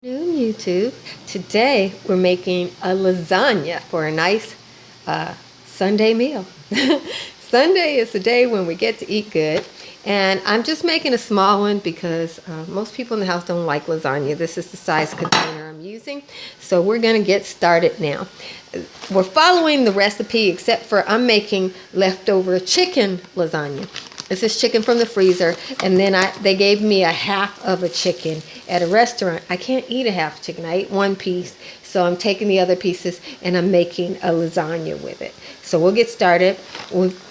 Noon YouTube. Today we're making a lasagna for a nice Sunday meal. Sunday is the day when we get to eat good, and I'm just making a small one because most people in the house don't like lasagna. This is the size container I'm using, so we're gonna get started now. We're following the recipe except for I'm making leftover chicken lasagna. This is chicken from the freezer, and then they gave me a half of a chicken at a restaurant. I can't eat a half chicken. I ate one piece, so I'm taking the other pieces and I'm making a lasagna with it. So we'll get started.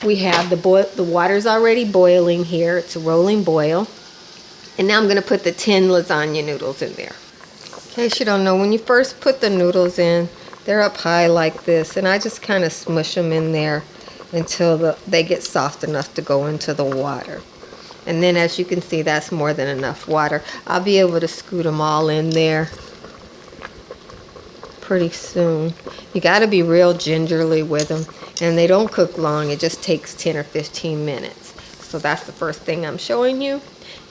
We have the water's already boiling here. It's a rolling boil. And now I'm going to put the 10 lasagna noodles in there. In case you don't know, when you first put the noodles in, they're up high like this, and I just kind of smush them in there until they get soft enough to go into the water. And then as you can see, that's more than enough water. I'll be able to scoot them all in there pretty soon. You got to be real gingerly with them, and they don't cook long. It just takes 10 or 15 minutes. So that's the first thing I'm showing you,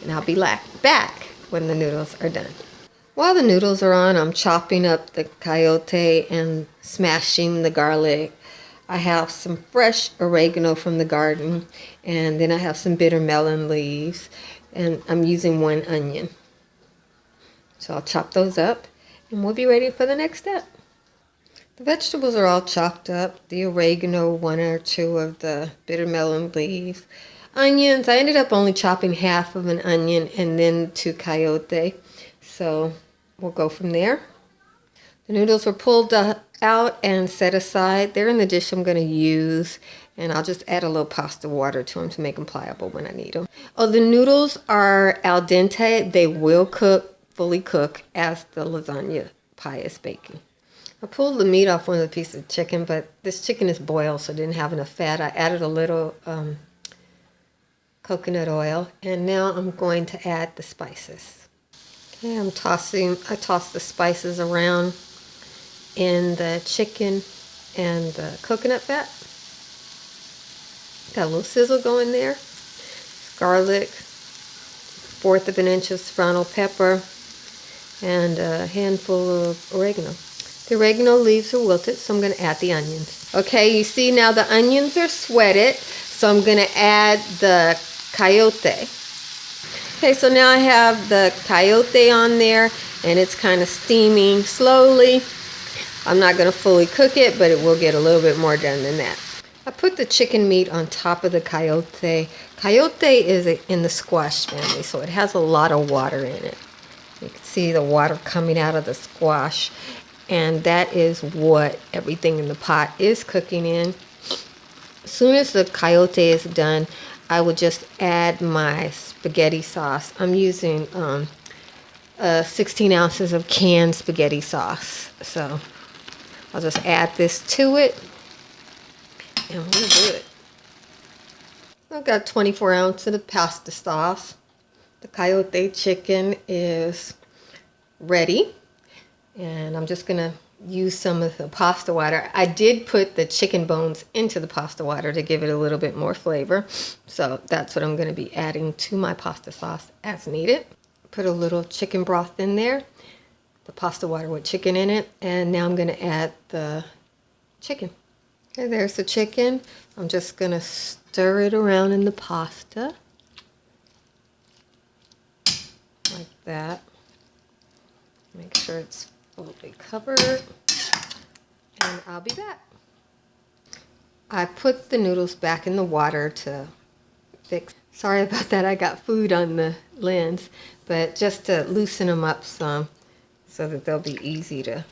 and I'll be back when the noodles are done. While the noodles are on, I'm chopping up the chayote and smashing the garlic. I have some fresh oregano from the garden, and then I have some bitter melon leaves, and I'm using 1 onion. So I'll chop those up, and we'll be ready for the next step. The vegetables are all chopped up. The oregano, 1 or 2 of the bitter melon leaves. Onions, I ended up only chopping half of an onion and then 2 chayote. So we'll go from there. The noodles were pulled out and set aside. They're in the dish I'm going to use, and I'll just add a little pasta water to them to make them pliable when I need them. Oh, the noodles are al dente. They will fully cook as the lasagna pie is baking. I pulled the meat off one of the pieces of chicken, but this chicken is boiled, so it didn't have enough fat. I added a little coconut oil, and now I'm going to add the spices. Okay, I toss the spices around in the chicken and the coconut fat. Got a little sizzle going there. Garlic, 1/4 of an inch of serrano pepper, and a handful of oregano. The oregano leaves are wilted, so I'm going to add the onions. Okay, you see now the onions are sweated, so I'm going to add the chayote. Okay, so now I have the chayote on there, and it's kind of steaming slowly. I'm not going to fully cook it, but it will get a little bit more done than that. I put the chicken meat on top of the chayote. Chayote is in the squash family, so it has a lot of water in it. You can see the water coming out of the squash, and that is what everything in the pot is cooking in. As soon as the chayote is done, I will just add my spaghetti sauce. I'm using 16 ounces of canned spaghetti sauce, so I'll just add this to it, and we'll do it. I've got 24 ounces of pasta sauce. The chayote chicken is ready, and I'm just going to use some of the pasta water. I did put the chicken bones into the pasta water to give it a little bit more flavor, so that's what I'm going to be adding to my pasta sauce as needed. Put a little chicken broth in there, the pasta water with chicken in it, and now I'm going to add the chicken. Okay, there's the chicken. I'm just going to stir it around in the pasta like that. Make sure it's fully covered, and I'll be back. I put the noodles back in the water to fix. Sorry about that, I got food on the lens, but just to loosen them up some so that they'll be easy to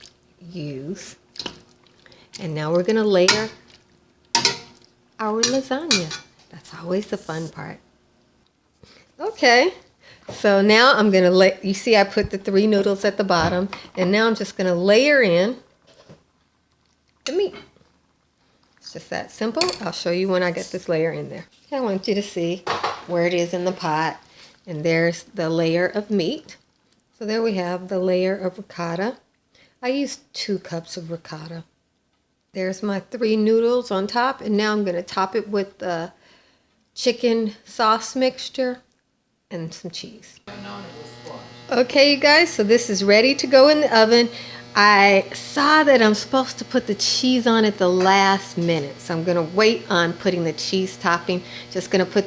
use. And now we're going to layer our lasagna. That's always the fun part. Okay, so now I'm going to you see I put the 3 noodles at the bottom, and now I'm just going to layer in the meat. It's just that simple. I'll show you when I get this layer in there. I want you to see where it is in the pot, and there's the layer of meat. So there we have the layer of ricotta. I used 2 cups of ricotta. There's my 3 noodles on top, and now I'm going to top it with the chicken sauce mixture and some cheese. Okay, you guys, so this is ready to go in the oven. I saw that I'm supposed to put the cheese on at the last minute, so I'm going to wait on putting the cheese topping. Just going to put